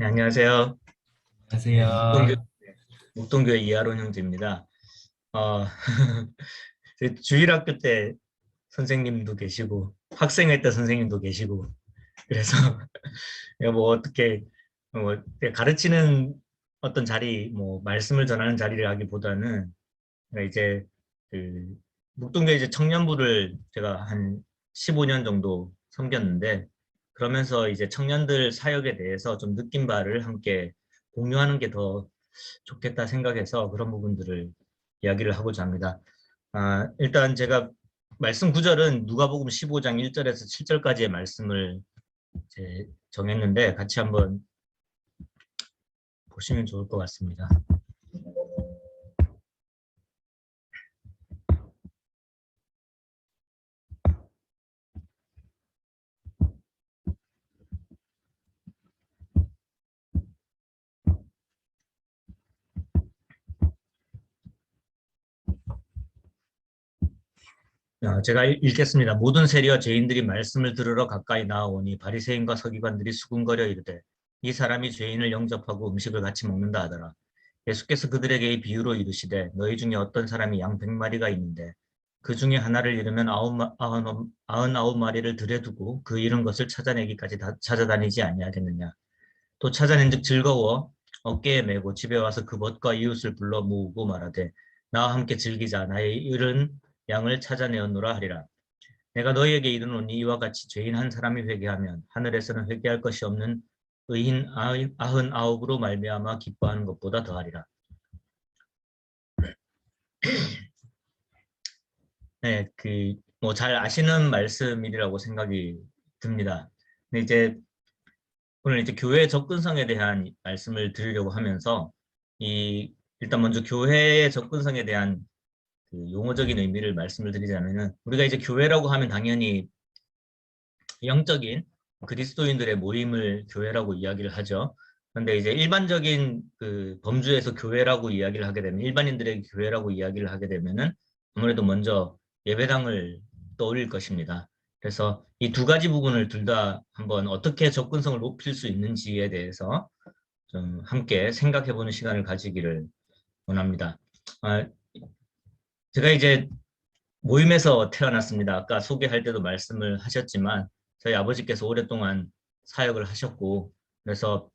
네, 안녕하세요. 네, 안녕하세요. 묵동교회 이하론 형제입니다. 어, 제 주일학교 때 선생님도 계시고 학생회 때 선생님도 계시고 그래서 내가 뭐 어떻게 가르치는 어떤 자리, 뭐 말씀을 전하는 자리라기보다는 제가 이제 그 묵동교회 이제 청년부를 제가 한 15년 정도 섬겼는데, 그러면서 이제 청년들 사역에 대해서 좀 느낀 바를 함께 공유하는 게 더 좋겠다 생각해서 그런 부분들을 이야기를 하고자 합니다. 일단 제가 말씀 구절은 누가복음 15장 1절에서 7절까지의 말씀을 이제 정했는데 같이 한번 보시면 좋을 것 같습니다. 제가 읽겠습니다. 모든 세리와 죄인들이 말씀을 들으러 가까이 나아오니 바리새인과 서기관들이 수군거려 이르되 이 사람이 죄인을 영접하고 음식을 같이 먹는다 하더라. 예수께서 그들에게 이 비유로 이르시되 너희 중에 어떤 사람이 양 100마리가 있는데 그 중에 하나를 잃으면 아흔아홉 마리를 들여 두고 그 잃은 것을 찾아내기까지 찾아다니지 아니하겠느냐. 또 찾아낸즉 즐거워 어깨에 메고 집에 와서 그 벗과 이웃을 불러 모으고 말하되 나와 함께 즐기자. 나의 잃은 양을 찾아내었노라 하리라. 내가 너희에게 이르노니 이와 같이 죄인 한 사람이 회개하면 하늘에서는 회개할 것이 없는 의인 99으로 말미암아 기뻐하는 것보다 더하리라. 네, 뭐 잘 아시는 말씀이라고 생각이 듭니다. 근데 이제 오늘 이제 교회 접근성에 대한 말씀을 드리려고 하면서 일단 먼저 교회의 접근성에 대한 그 용어적인 의미를 말씀을 드리자면은, 우리가 이제 교회라고 하면 당연히 영적인 그리스도인들의 모임을 교회라고 이야기를 하죠. 그런데 이제 일반적인 그 범주에서 교회라고 이야기를 하게 되면, 일반인들의 교회라고 이야기를 하게 되면은 아무래도 먼저 예배당을 떠올릴 것입니다. 그래서 이 두 가지 부분을 둘 다 한번 어떻게 접근성을 높일 수 있는지에 대해서 좀 함께 생각해보는 시간을 가지기를 원합니다. 아, 제가 이제 모임에서 태어났습니다. 아까 소개할 때도 말씀을 하셨지만 저희 아버지께서 오랫동안 사역을 하셨고, 그래서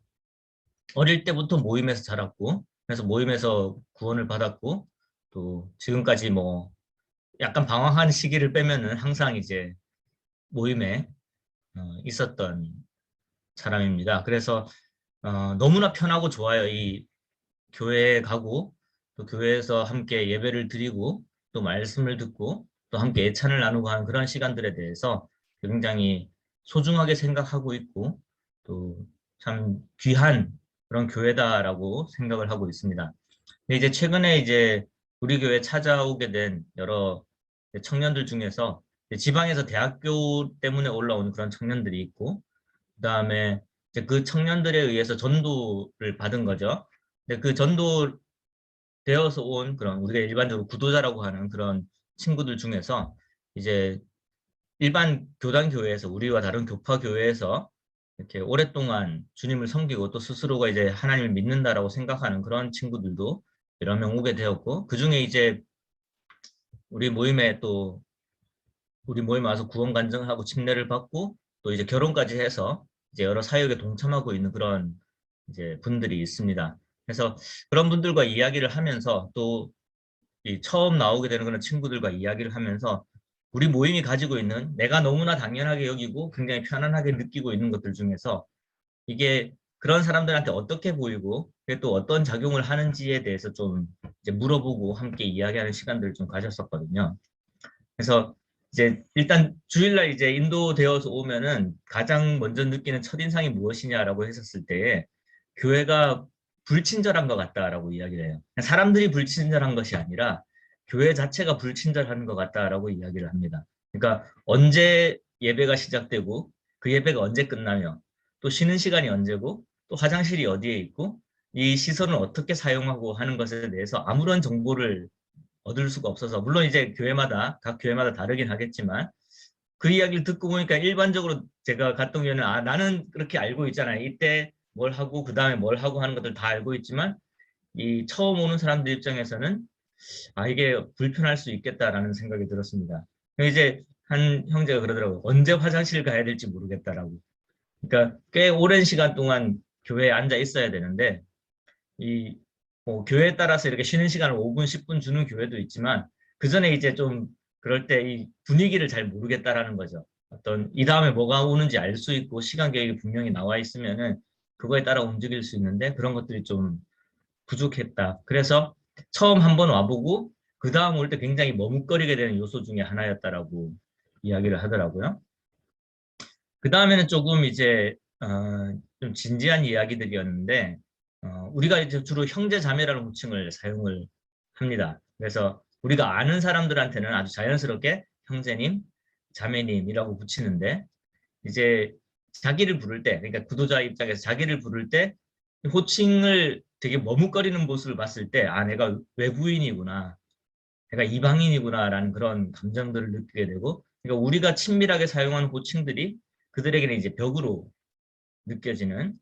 어릴 때부터 모임에서 자랐고, 그래서 모임에서 구원을 받았고, 또 지금까지 뭐 약간 방황한 시기를 빼면은 항상 이제 모임에 있었던 사람입니다. 그래서 너무나 편하고 좋아요. 이 교회에 가고 또 교회에서 함께 예배를 드리고 또 말씀을 듣고 또 함께 애찬을 나누고 하는 그런 시간들에 대해서 굉장히 소중하게 생각하고 있고 또 참 귀한 그런 교회다라고 생각을 하고 있습니다. 근데 이제 최근에 이제 우리 교회 찾아오게 된 여러 청년들 중에서 지방에서 대학교 때문에 올라온 그런 청년들이 있고, 그다음에 이제 그 청년들에 의해서 전도를 받은 거죠. 근데 그 전도 되어서 온 그런 우리가 일반적으로 구도자라고 하는 그런 친구들 중에서 이제 일반 교단 교회에서, 우리와 다른 교파 교회에서 이렇게 오랫동안 주님을 섬기고 또 스스로가 이제 하나님을 믿는다라고 생각하는 그런 친구들도 여러 명 오게 되었고, 그중에 이제 우리 모임에 또 우리 모임에 와서 구원 간증하고 침례를 받고 또 이제 결혼까지 해서 이제 여러 사역에 동참하고 있는 그런 이제 분들이 있습니다. 그래서 그런 분들과 이야기를 하면서 또 이 처음 나오게 되는 그런 친구들과 이야기를 하면서 우리 모임이 가지고 있는, 내가 너무나 당연하게 여기고 굉장히 편안하게 느끼고 있는 것들 중에서 이게 그런 사람들한테 어떻게 보이고 그게 또 어떤 작용을 하는지에 대해서 좀 이제 물어보고 함께 이야기하는 시간들을 좀 가졌었거든요. 그래서 이제 일단 주일날 이제 인도되어서 오면은 가장 먼저 느끼는 첫인상이 무엇이냐라고 했었을 때 교회가 불친절한 것 같다라고 이야기를 해요. 사람들이 불친절한 것이 아니라 교회 자체가 불친절한 것 같다라고 이야기를 합니다. 그러니까 언제 예배가 시작되고 그 예배가 언제 끝나며 또 쉬는 시간이 언제고 또 화장실이 어디에 있고 이 시설은 어떻게 사용하고 하는 것에 대해서 아무런 정보를 얻을 수가 없어서, 물론 이제 각 교회마다 다르긴 하겠지만 그 이야기를 듣고 보니까 일반적으로 제가 갔던 교회는 나는 그렇게 알고 있잖아요. 이때 뭘 하고 그 다음에 뭘 하고 하는 것들 다 알고 있지만 이 처음 오는 사람들 입장에서는 아 이게 불편할 수 있겠다라는 생각이 들었습니다. 이제 한 형제가 그러더라고요. 언제 화장실 가야 될지 모르겠다라고. 그러니까 꽤 오랜 시간 동안 교회에 앉아 있어야 되는데 이 교회에 따라서 이렇게 쉬는 시간을 5분, 10분 주는 교회도 있지만 그 전에 이제 좀 그럴 때 이 분위기를 잘 모르겠다라는 거죠. 어떤 이 다음에 뭐가 오는지 알 수 있고 시간 계획이 분명히 나와 있으면은 그거에 따라 움직일 수 있는데 그런 것들이 좀 부족했다. 그래서 처음 한번 와보고 그 다음 올 때 굉장히 머뭇거리게 되는 요소 중에 하나였다라고 이야기를 하더라고요. 그 다음에는 조금 이제 좀 진지한 이야기들이었는데 우리가 이제 주로 형제 자매라는 호칭을 사용을 합니다. 그래서 우리가 아는 사람들한테는 아주 자연스럽게 형제님, 자매님이라고 붙이는데 이제 자기를 부를 때, 그러니까 구도자 입장에서 자기를 부를 때 호칭을 되게 머뭇거리는 모습을 봤을 때, 아, 내가 외부인이구나, 내가 이방인이구나라는 그런 감정들을 느끼게 되고, 그러니까 우리가 친밀하게 사용하는 호칭들이 그들에게는 이제 벽으로 느껴지는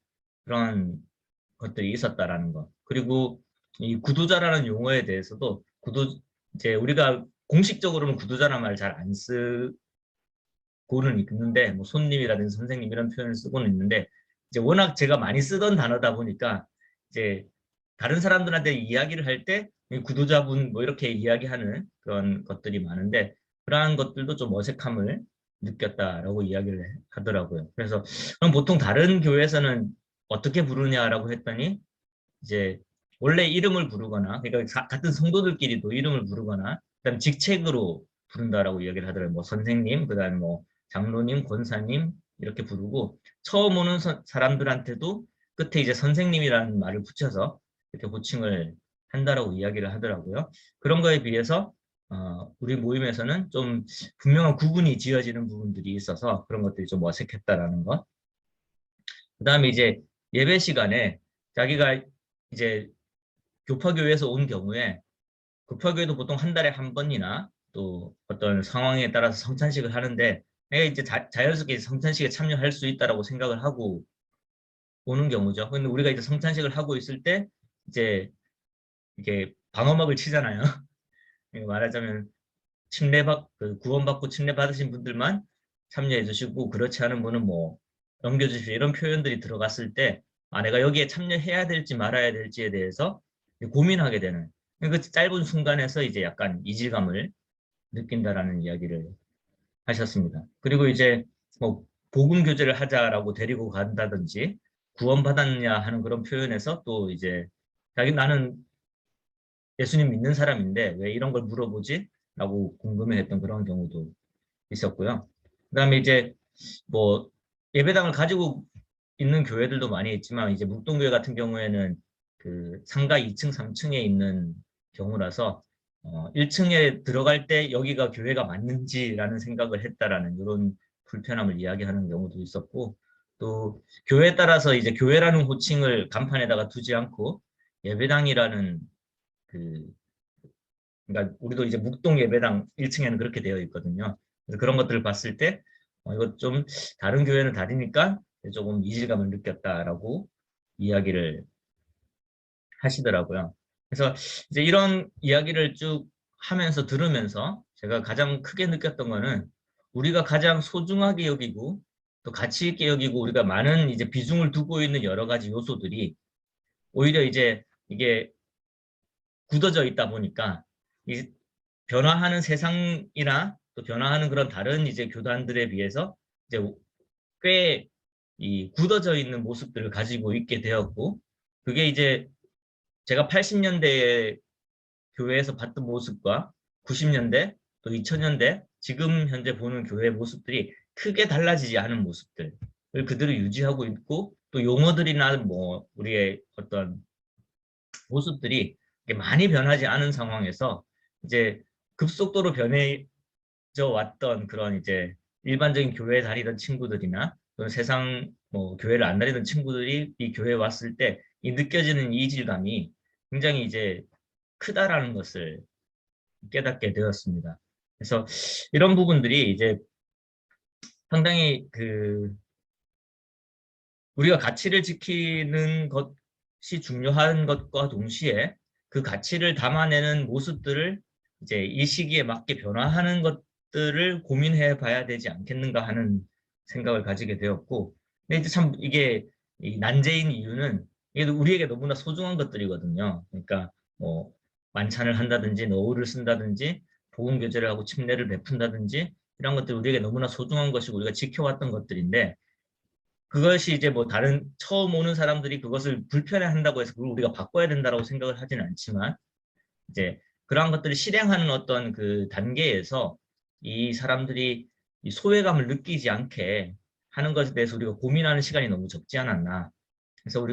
그런 것들이 있었다라는 것. 그리고 이 구도자라는 용어에 대해서도 이제 우리가 공식적으로는 구도자라는 말을 잘 안 쓰고는 있는데, 뭐 손님이라든지 선생님 이런 표현을 쓰고는 있는데, 이제 워낙 제가 많이 쓰던 단어다 보니까 이제 다른 사람들한테 이야기를 할 때 구도자분 뭐 이렇게 이야기하는 그런 것들이 많은데 그러한 것들도 좀 어색함을 느꼈다라고 이야기를 하더라고요. 그래서 그럼 보통 다른 교회에서는 어떻게 부르냐라고 했더니 이제 원래 이름을 부르거나 그러니까 같은 성도들끼리도 이름을 부르거나 그다음 직책으로 부른다라고 이야기를 하더라고요. 뭐 선생님, 그다음 뭐 장로님, 권사님 이렇게 부르고 처음 오는 사람들한테도 끝에 이제 선생님이라는 말을 붙여서 이렇게 호칭을 한다라고 이야기를 하더라고요. 그런 거에 비해서 우리 모임에서는 좀 분명한 구분이 지어지는 부분들이 있어서 그런 것들이 좀 어색했다라는 것. 그다음에 이제 예배 시간에 자기가 이제 교파교회에서 온 경우에 교파교회도 보통 한 달에 한 번이나 또 어떤 상황에 따라서 성찬식을 하는데 내가 이제 자연스럽게 성찬식에 참여할 수 있다라고 생각을 하고 오는 경우죠. 근데 우리가 이제 성찬식을 하고 있을 때 이제 이게 방어막을 치잖아요. 말하자면 구원받고 침례 받으신 분들만 참여해 주시고 그렇지 않은 분은 뭐 넘겨주시오 이런 표현들이 들어갔을 때 아, 내가 여기에 참여해야 될지 말아야 될지에 대해서 고민하게 되는 그 짧은 순간에서 이제 약간 이질감을 느낀다라는 이야기를 하셨습니다. 그리고 이제 뭐 복음 교제를 하자라고 데리고 간다든지 구원받았냐 하는 그런 표현에서 또 이제 자기 나는 예수님 믿는 사람인데 왜 이런 걸 물어보지? 라고 궁금해했던 그런 경우도 있었고요. 그다음에 이제 뭐 예배당을 가지고 있는 교회들도 많이 있지만 이제 묵동교회 같은 경우에는 그 상가 2층, 3층에 있는 경우라서 1층에 들어갈 때 여기가 교회가 맞는지라는 생각을 했다라는 이런 불편함을 이야기하는 경우도 있었고 또 교회에 따라서 이제 교회라는 호칭을 간판에다가 두지 않고 예배당이라는 그 그러니까 우리도 이제 묵동 예배당 1층에는 그렇게 되어 있거든요. 그래서 그런 것들을 봤을 때 이거 좀 다른 교회는 다르니까 조금 이질감을 느꼈다라고 이야기를 하시더라고요. 그래서 이제 이런 이야기를 쭉 하면서 들으면서 제가 가장 크게 느꼈던 거는 우리가 가장 소중하게 여기고 또 가치 있게 여기고 우리가 많은 이제 비중을 두고 있는 여러 가지 요소들이 오히려 이제 이게 굳어져 있다 보니까 이 변화하는 세상이나 또 변화하는 그런 다른 이제 교단들에 비해서 이제 꽤 이 굳어져 있는 모습들을 가지고 있게 되었고 그게 이제 제가 80년대에 교회에서 봤던 모습과 90년대 또 2000년대 지금 현재 보는 교회 모습들이 크게 달라지지 않은 모습들을 그대로 유지하고 있고 또 용어들이나 뭐 우리의 어떤 모습들이 많이 변하지 않은 상황에서 이제 급속도로 변해져 왔던 그런 이제 일반적인 교회에 다니던 친구들이나 또는 세상 뭐 교회를 안 다니던 친구들이 이 교회에 왔을 때 이 느껴지는 이질감이 굉장히 이제 크다라는 것을 깨닫게 되었습니다. 그래서 이런 부분들이 이제 상당히 그 우리가 가치를 지키는 것이 중요한 것과 동시에 그 가치를 담아내는 모습들을 이제 이 시기에 맞게 변화하는 것들을 고민해 봐야 되지 않겠는가 하는 생각을 가지게 되었고, 근데 이제 참 이게 이 난제인 이유는 이게 우리에게 너무나 소중한 것들이거든요. 그러니까 뭐 만찬을 한다든지 노후를 쓴다든지 복음 교제를 하고 침례를 베푼다든지 이런 것들 우리에게 너무나 소중한 것이고 우리가 지켜왔던 것들인데, 그것이 이제 뭐 다른 처음 오는 사람들이 그것을 불편해한다고 해서 그걸 우리가 바꿔야 된다고 생각을 하지는 않지만, 이제 그러한 것들을 실행하는 어떤 그 단계에서 이 사람들이 이 소외감을 느끼지 않게 하는 것에 대해서 우리가 고민하는 시간이 너무 적지 않았나. 그래서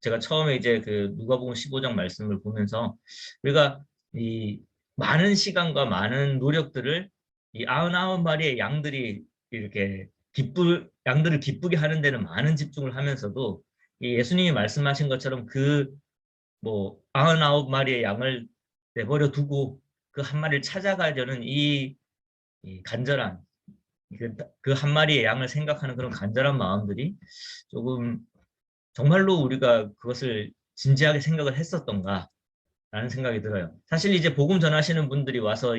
제가 처음에 이제 그 누가복음 15장 말씀을 보면서 우리가 이 많은 시간과 많은 노력들을 이 99마리의 양들이 이렇게 양들을 기쁘게 하는 데는 많은 집중을 하면서도 이 예수님이 말씀하신 것처럼 그 뭐 99마리의 양을 내버려 두고 그 한 마리를 찾아가려는 이 간절한 그 한 마리의 양을 생각하는 그런 간절한 마음들이 조금 정말로 우리가 그것을 진지하게 생각을 했었던가라는 생각이 들어요. 사실 이제 복음 전하시는 분들이 와서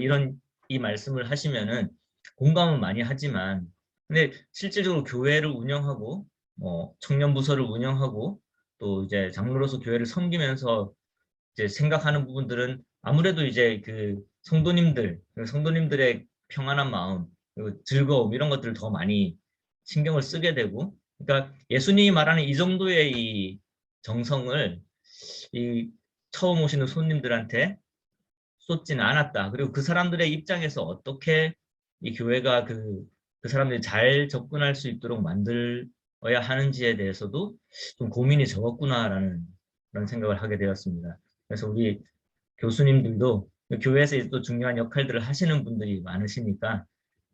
이 말씀을 하시면은 공감은 많이 하지만, 근데 실질적으로 교회를 운영하고 청년 부서를 운영하고 또 이제 장로로서 교회를 섬기면서 이제 생각하는 부분들은 아무래도 이제 그 성도님들의 평안한 마음, 그리고 즐거움 이런 것들을 더 많이 신경을 쓰게 되고, 그러니까 예수님이 말하는 이 정도의 이 정성을 이 처음 오시는 손님들한테 쏟지는 않았다. 그리고 그 사람들의 입장에서 어떻게 이 교회가 그 사람들이 잘 접근할 수 있도록 만들어야 하는지에 대해서도 좀 고민이 적었구나라는 그런 생각을 하게 되었습니다. 그래서 우리 교수님들도 교회에서 또 중요한 역할들을 하시는 분들이 많으시니까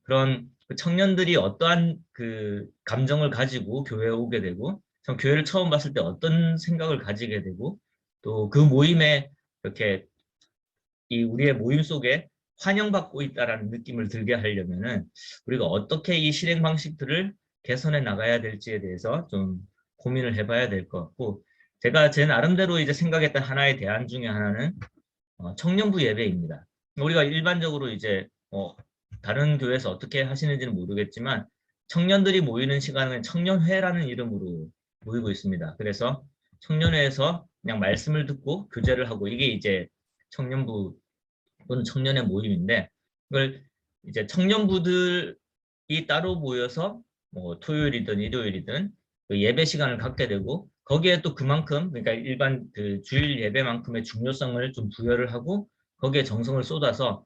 그런 그 청년들이 어떠한 그 감정을 가지고 교회에 오게 되고, 전 교회를 처음 봤을 때 어떤 생각을 가지게 되고, 또 그 모임에 이렇게 이 우리의 모임 속에 환영받고 있다라는 느낌을 들게 하려면은 우리가 어떻게 이 실행 방식들을 개선해 나가야 될지에 대해서 좀 고민을 해봐야 될 것 같고, 제가 제 나름대로 이제 생각했던 하나의 대안 중에 하나는 청년부 예배입니다. 우리가 일반적으로 이제 다른 교회에서 어떻게 하시는지는 모르겠지만 청년들이 모이는 시간은 청년회라는 이름으로 모이고 있습니다. 그래서 청년회에서 그냥 말씀을 듣고 교제를 하고, 이게 이제 청년부 또는 청년의 모임인데, 이걸 이제 청년부들이 따로 모여서 뭐 토요일이든 일요일이든 그 예배 시간을 갖게 되고, 거기에 또 그만큼 그러니까 일반 그 주일 예배만큼의 중요성을 좀 부여를 하고 거기에 정성을 쏟아서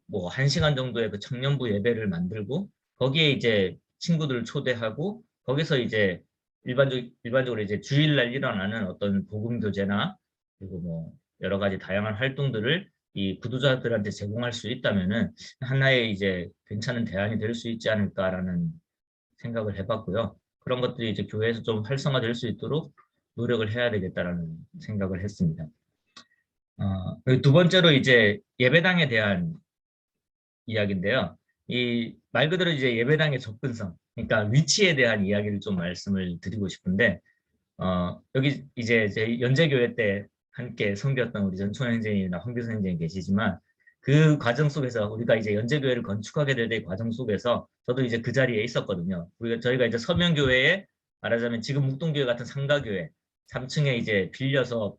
뭐 1시간 정도의 그 청년부 예배를 만들고, 거기에 이제 친구들을 초대하고 거기서 이제 일반적으로 이제 주일날 일어나는 어떤 복음 교제나 그리고 뭐 여러 가지 다양한 활동들을 이 구도자들한테 제공할 수 있다면은 하나의 이제 괜찮은 대안이 될 수 있지 않을까라는 생각을 해봤고요. 그런 것들이 이제 교회에서 좀 활성화될 수 있도록 노력을 해야 되겠다라는 생각을 했습니다. 두 번째로 이제 예배당에 대한 이야기인데요. 이 말 그대로 이제 예배당의 접근성, 그러니까 위치에 대한 이야기를 좀 말씀을 드리고 싶은데, 여기 이제 제 연재교회 때 함께 섬겼던 우리 전충환 선생님이나 황교선 선생님이 계시지만, 그 과정 속에서 우리가 이제 연재교회를 건축하게 될 과정 속에서 저도 이제 그 자리에 있었거든요. 저희가 이제 서명교회에 말하자면 지금 묵동교회 같은 상가교회 3층에 이제 빌려서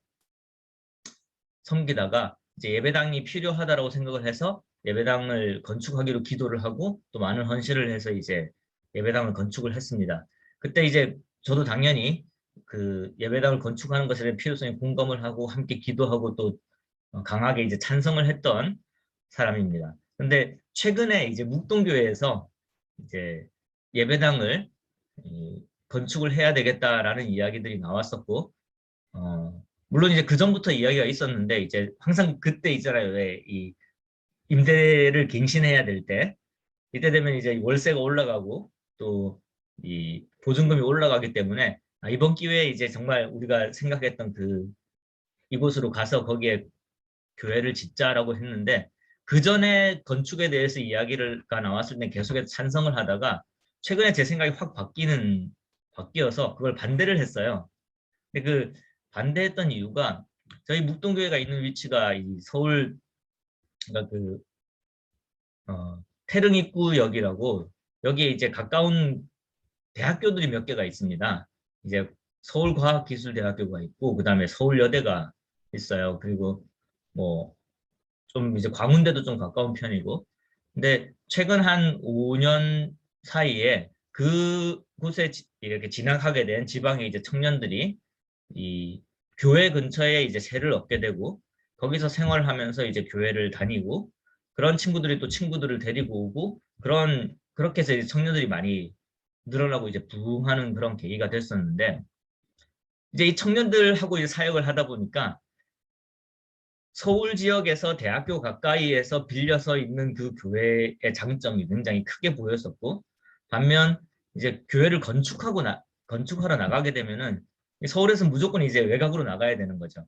섬기다가 이제 예배당이 필요하다라고 생각을 해서 예배당을 건축하기로 기도를 하고 또 많은 헌신을 해서 이제 예배당을 건축을 했습니다. 그때 이제 저도 당연히 그 예배당을 건축하는 것에 대한 필요성에 공감을 하고 함께 기도하고 또 강하게 이제 찬성을 했던 사람입니다. 근데 최근에 이제 묵동교회에서 이제 예배당을 건축을 해야 되겠다라는 이야기들이 나왔었고, 물론 이제 그 전부터 이야기가 있었는데 이제 항상 그때 있잖아요. 왜 이 임대를 갱신해야 될 때, 이때 되면 이제 월세가 올라가고 또 이 보증금이 올라가기 때문에 이번 기회에 이제 정말 우리가 생각했던 그 이곳으로 가서 거기에 교회를 짓자라고 했는데, 그 전에 건축에 대해서 이야기가 나왔을 때 계속해서 찬성을 하다가 최근에 제 생각이 확 바뀌어서 그걸 반대를 했어요. 근데 그 반대했던 이유가 저희 묵동교회가 있는 위치가 이 서울 그러니까 태릉입구역이라고 여기에 이제 가까운 대학교들이 몇 개가 있습니다. 이제 서울과학기술대학교가 있고 그다음에 서울여대가 있어요. 그리고 뭐 좀 이제 광운대도 좀 가까운 편이고 근데 최근 한 5년 사이에 그곳에 이렇게 진학하게 된 지방의 이제 청년들이 이 교회 근처에 이제 세를 얻게 되고 거기서 생활하면서 이제 교회를 다니고 그런 친구들이 또 친구들을 데리고 오고 그렇게 해서 이제 청년들이 많이 늘어나고 이제 부흥하는 그런 계기가 됐었는데 이제 이 청년들하고 이제 사역을 하다 보니까 서울 지역에서 대학교 가까이에서 빌려서 있는 그 교회의 장점이 굉장히 크게 보였었고 반면 이제 교회를 건축하러 나가게 되면은 서울에서 무조건 이제 외곽으로 나가야 되는 거죠.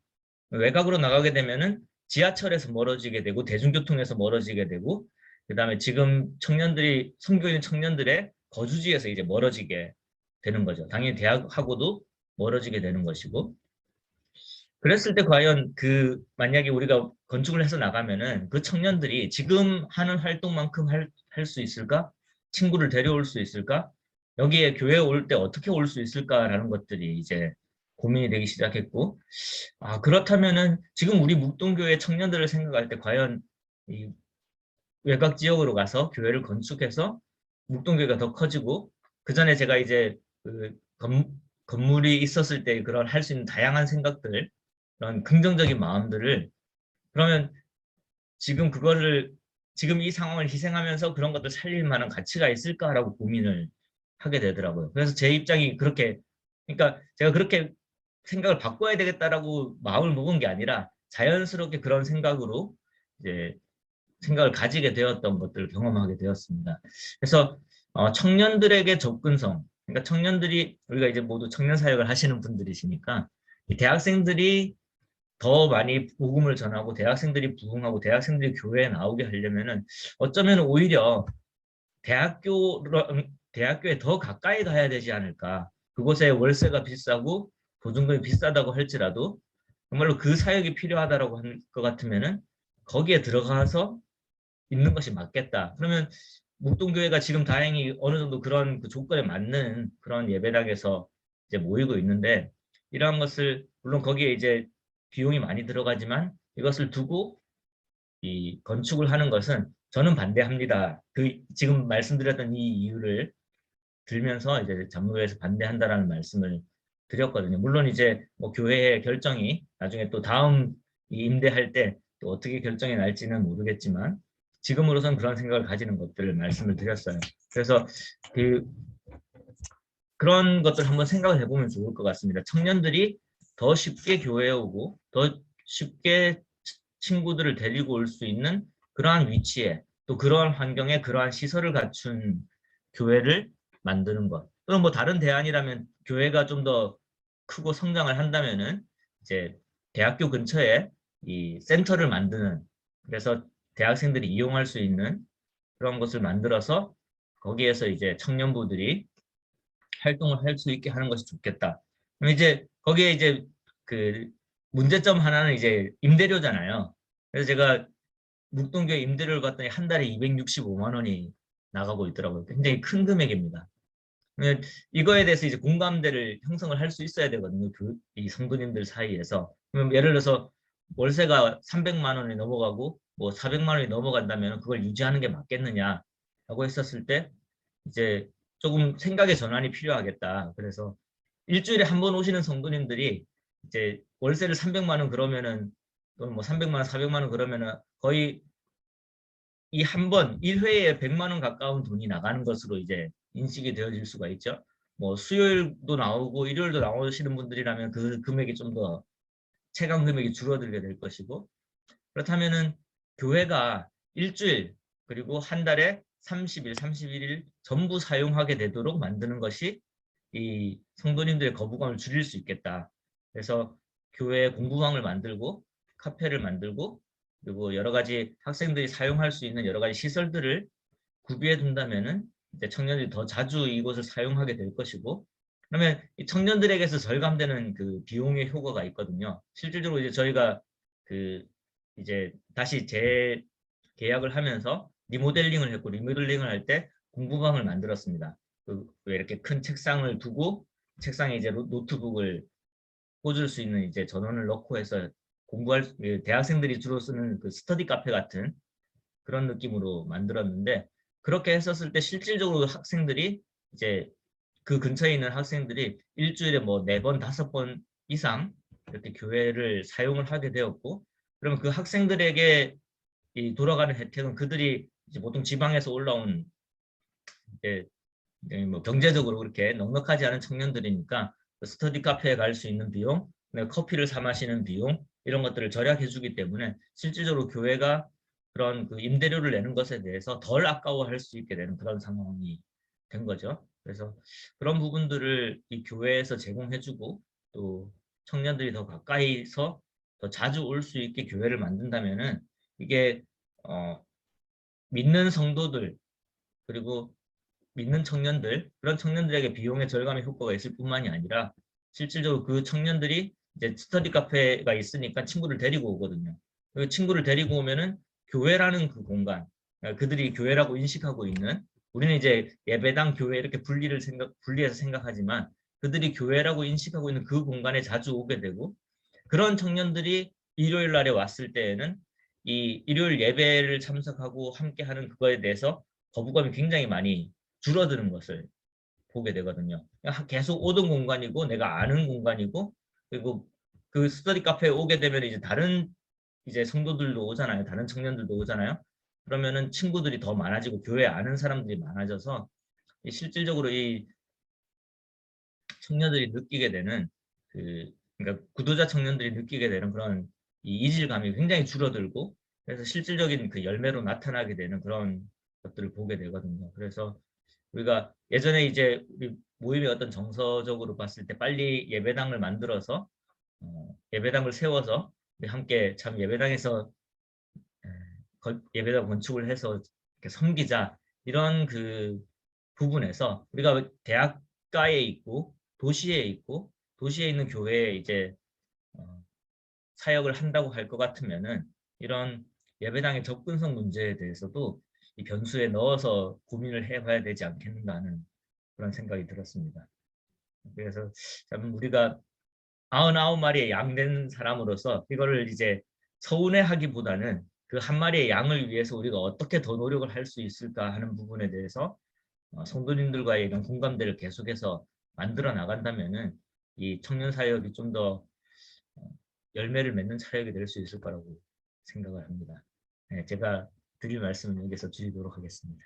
외곽으로 나가게 되면은 지하철에서 멀어지게 되고 대중교통에서 멀어지게 되고 그다음에 지금 청년들이 선교인 청년들의 거주지에서 이제 멀어지게 되는 거죠. 당연히 대학하고도 멀어지게 되는 것이고 그랬을 때 과연 만약에 우리가 건축을 해서 나가면은 그 청년들이 지금 하는 활동만큼 할 수 있을까? 친구를 데려올 수 있을까? 여기에 교회에 올 때 어떻게 올 수 있을까라는 것들이 이제 고민이 되기 시작했고, 그렇다면은 지금 우리 묵동교회 청년들을 생각할 때 과연 이 외곽 지역으로 가서 교회를 건축해서 묵동교회가 더 커지고, 그 전에 제가 이제 건물이 있었을 때 그런 할 수 있는 다양한 생각들, 그런 긍정적인 마음들을 그러면 지금 이 상황을 희생하면서 그런 것들 살릴 만한 가치가 있을까라고 고민을 하게 되더라고요. 그래서 제 입장이 그러니까 제가 그렇게 생각을 바꿔야 되겠다라고 마음을 먹은 게 아니라 자연스럽게 그런 생각으로 이제 생각을 가지게 되었던 것들을 경험하게 되었습니다. 그래서 청년들에게 접근성, 그러니까 청년들이 우리가 이제 모두 청년 사역을 하시는 분들이시니까 대학생들이 더 많이 복음을 전하고 대학생들이 부흥하고 대학생들이 교회에 나오게 하려면은 어쩌면 오히려 대학교에 더 가까이 가야 되지 않을까. 그곳에 월세가 비싸고 보증금이 비싸다고 할지라도 정말로 그 사역이 필요하다라고 할 것 같으면은 거기에 들어가서 있는 것이 맞겠다. 그러면 묵동교회가 지금 다행히 어느 정도 그런 그 조건에 맞는 그런 예배당에서 이제 모이고 있는데 이러한 것을 물론 거기에 이제 비용이 많이 들어가지만 이것을 두고 이 건축을 하는 것은 저는 반대합니다. 지금 말씀드렸던 이 이유를 들면서 이제 장로회에서 반대한다라는 말씀을 드렸거든요. 물론 이제 뭐 교회의 결정이 나중에 또 다음 임대할 때 또 어떻게 결정이 날지는 모르겠지만 지금으로선 그런 생각을 가지는 것들을 말씀을 드렸어요. 그래서 그런 것들 한번 생각을 해보면 좋을 것 같습니다. 청년들이 더 쉽게 교회에 오고 더 쉽게 친구들을 데리고 올 수 있는 그러한 위치에 또 그러한 환경에 그러한 시설을 갖춘 교회를 만드는 것. 또는 뭐 다른 대안이라면 교회가 좀 더 크고 성장을 한다면은 이제 대학교 근처에 이 센터를 만드는 그래서 대학생들이 이용할 수 있는 그런 것을 만들어서 거기에서 이제 청년부들이 활동을 할 수 있게 하는 것이 좋겠다. 그럼 이제 거기에 이제 그 문제점 하나는 이제 임대료잖아요. 그래서 제가 묵동교회 임대료를 봤더니 한 달에 265만 원이 나가고 있더라고요. 굉장히 큰 금액입니다. 이거에 대해서 이제 공감대를 형성을 할 수 있어야 되거든요. 이 성도님들 사이에서. 그럼 예를 들어서 월세가 300만 원이 넘어가고 뭐 400만 원이 넘어간다면 그걸 유지하는 게 맞겠느냐라고 했었을 때 이제 조금 생각의 전환이 필요하겠다. 그래서 일주일에 한 번 오시는 성도님들이 이제 월세를 300만 원 그러면은 또는 뭐 300만 원, 400만 원 그러면은 거의 이 한 번 1회에 100만 원 가까운 돈이 나가는 것으로 이제 인식이 되어질 수가 있죠. 뭐 수요일도 나오고 일요일도 나오시는 분들이라면 그 금액이 좀 더 체감 금액이 줄어들게 될 것이고 그렇다면은 교회가 일주일 그리고 한 달에 30일, 31일 전부 사용하게 되도록 만드는 것이 이 성도님들의 거부감을 줄일 수 있겠다. 그래서 교회 공부방을 만들고 카페를 만들고 그리고 여러 가지 학생들이 사용할 수 있는 여러 가지 시설들을 구비해 둔다면은 이제 청년들이 더 자주 이곳을 사용하게 될 것이고 그러면 이 청년들에게서 절감되는 그 비용의 효과가 있거든요. 실질적으로 이제 저희가 그 이제 다시 재계약을 하면서 리모델링을 했고 리모델링을 할 때 공부방을 만들었습니다. 왜 이렇게 큰 책상을 두고 책상에 이제 노트북을 꽂을 수 있는 이제 전원을 넣고 해서 대학생들이 주로 쓰는 그 스터디 카페 같은 그런 느낌으로 만들었는데 그렇게 했었을 때 실질적으로 학생들이 이제 그 근처에 있는 학생들이 일주일에 뭐 4번, 5번 이상 이렇게 교회를 사용을 하게 되었고 그러면 그 학생들에게 이 돌아가는 혜택은 그들이 이제 보통 지방에서 올라온 이제 뭐 경제적으로 그렇게 넉넉하지 않은 청년들이니까 그 스터디 카페에 갈 수 있는 비용, 커피를 사 마시는 비용 이런 것들을 절약해 주기 때문에 실질적으로 교회가 그런 그 임대료를 내는 것에 대해서 덜 아까워할 수 있게 되는 그런 상황이 된 거죠. 그래서 그런 부분들을 이 교회에서 제공해주고 또 청년들이 더 가까이서 더 자주 올 수 있게 교회를 만든다면은 이게 믿는 성도들 그리고 믿는 청년들 그런 청년들에게 비용의 절감의 효과가 있을 뿐만이 아니라 실질적으로 그 청년들이 이제 스터디 카페가 있으니까 친구를 데리고 오거든요. 그 친구를 데리고 오면은 교회라는 그 공간 그들이 교회라고 인식하고 있는 우리는 이제 예배당 교회 이렇게 분리해서 생각하지만 그들이 교회라고 인식하고 있는 그 공간에 자주 오게 되고 그런 청년들이 일요일 날에 왔을 때에는 이 일요일 예배를 참석하고 함께하는 그거에 대해서 거부감이 굉장히 많이 줄어드는 것을 보게 되거든요. 계속 오던 공간이고 내가 아는 공간이고 그리고 그 스터디 카페에 오게 되면 이제 다른 이제 성도들도 오잖아요. 다른 청년들도 오잖아요. 그러면은 친구들이 더 많아지고 교회 아는 사람들이 많아져서 실질적으로 이 청년들이 느끼게 되는 그러니까 구도자 청년들이 느끼게 되는 그런 이 이질감이 굉장히 줄어들고 그래서 실질적인 그 열매로 나타나게 되는 그런 것들을 보게 되거든요. 그래서 우리가 예전에 이제 우리 모임의 어떤 정서적으로 봤을 때 빨리 예배당을 만들어서 예배당을 세워서 우리 함께 참 예배당에서 예배당 건축을 해서 이렇게 섬기자 이런 그 부분에서 우리가 대학가에 있고 도시에 있고 도시에 있는 교회에 이제 사역을 한다고 할 것 같으면은 이런 예배당의 접근성 문제에 대해서도 이 변수에 넣어서 고민을 해봐야 되지 않겠는가 하는 그런 생각이 들었습니다. 그래서 참 우리가 99마리의 양 된 사람으로서 이거를 이제 서운해하기보다는 그 한 마리의 양을 위해서 우리가 어떻게 더 노력을 할 수 있을까 하는 부분에 대해서 성도님들과의 이런 공감대를 계속해서 만들어 나간다면은 이 청년 사역이 좀 더 열매를 맺는 사역이 될 수 있을 거라고 생각을 합니다. 네, 제가 드릴 말씀은 여기서 드리도록 하겠습니다.